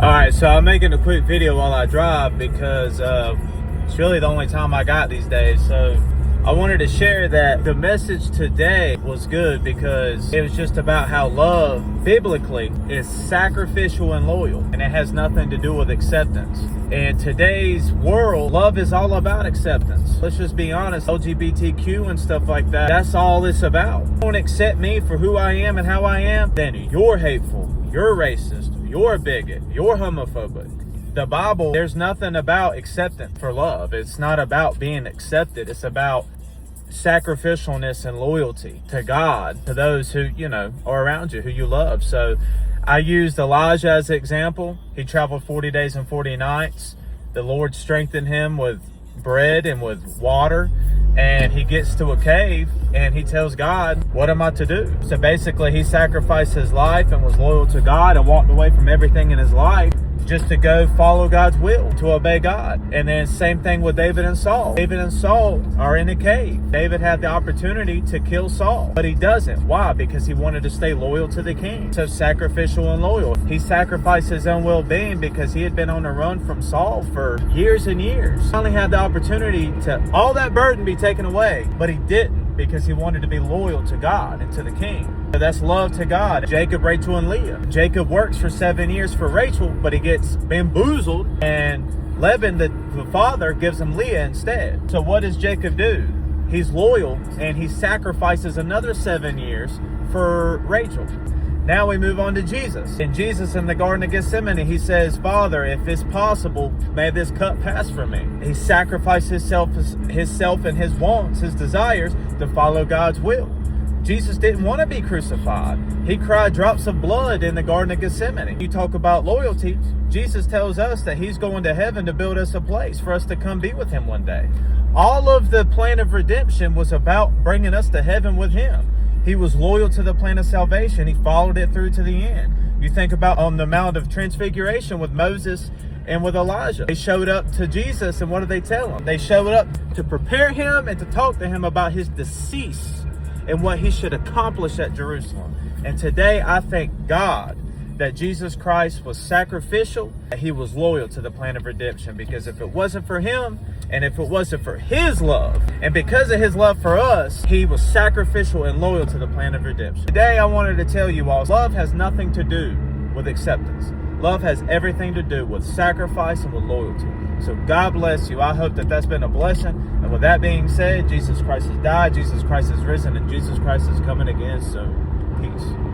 Alright, so I'm making a quick video while I drive because it's really the only time I got these days. So I wanted to share that the message today was good because it was just about how love biblically is sacrificial and loyal, and it has nothing to do with acceptance. In today's world, love is all about acceptance. Let's just be honest, LGBTQ and stuff like that, that's all it's about. If you don't accept me for who I am and how I am, then you're hateful, you're racist, you're a bigot, you're homophobic. The Bible, there's nothing about acceptance for love. It's not about being accepted. It's about sacrificialness and loyalty to God, to those who, are around you, who you love. So I used Elijah as an example. He traveled 40 days and 40 nights. The Lord strengthened him with bread and with water. And he gets to a cave and he tells God, what am I to do? So basically he sacrificed his life and was loyal to God and walked away from everything in his life just to go follow God's will, to obey God. And then same thing with David and Saul. David and Saul are in a cave. David had the opportunity to kill Saul, but he doesn't. Why? Because he wanted to stay loyal to the king. So sacrificial and loyal. He sacrificed his own well-being because he had been on the run from Saul for years and years. He finally had the opportunity to all that burden be taken away, but he didn't because he wanted to be loyal to God and to the king. So that's love to God. Jacob, Rachel, and Leah. Jacob works for 7 years for Rachel, but he gets bamboozled, and Laban, the father, gives him Leah instead. So what does Jacob do? He's loyal, and he sacrifices another 7 years for Rachel. Now we move on to Jesus. And Jesus in the Garden of Gethsemane, he says, Father, if it's possible, may this cup pass from me. He sacrificed himself and his wants, his desires, to follow God's will. Jesus didn't want to be crucified. He cried drops of blood in the Garden of Gethsemane. You talk about loyalty. Jesus tells us that he's going to heaven to build us a place for us to come be with him one day. All of the plan of redemption was about bringing us to heaven with him. He was loyal to the plan of salvation. He followed it through to the end. You think about on the Mount of Transfiguration with Moses and with Elijah. They showed up to Jesus, and what did they tell him? They showed up to prepare him and to talk to him about his decease and what he should accomplish at Jerusalem. And today I thank God that Jesus Christ was sacrificial, that he was loyal to the plan of redemption, because if it wasn't for him, and if it wasn't for his love, and because of his love for us, he was sacrificial and loyal to the plan of redemption. Today I wanted to tell you all, love has nothing to do with acceptance. Love has everything to do with sacrifice and with loyalty. So God bless you. I hope that that's been a blessing. And with that being said, Jesus Christ has died, Jesus Christ has risen, and Jesus Christ is coming again soon. Peace.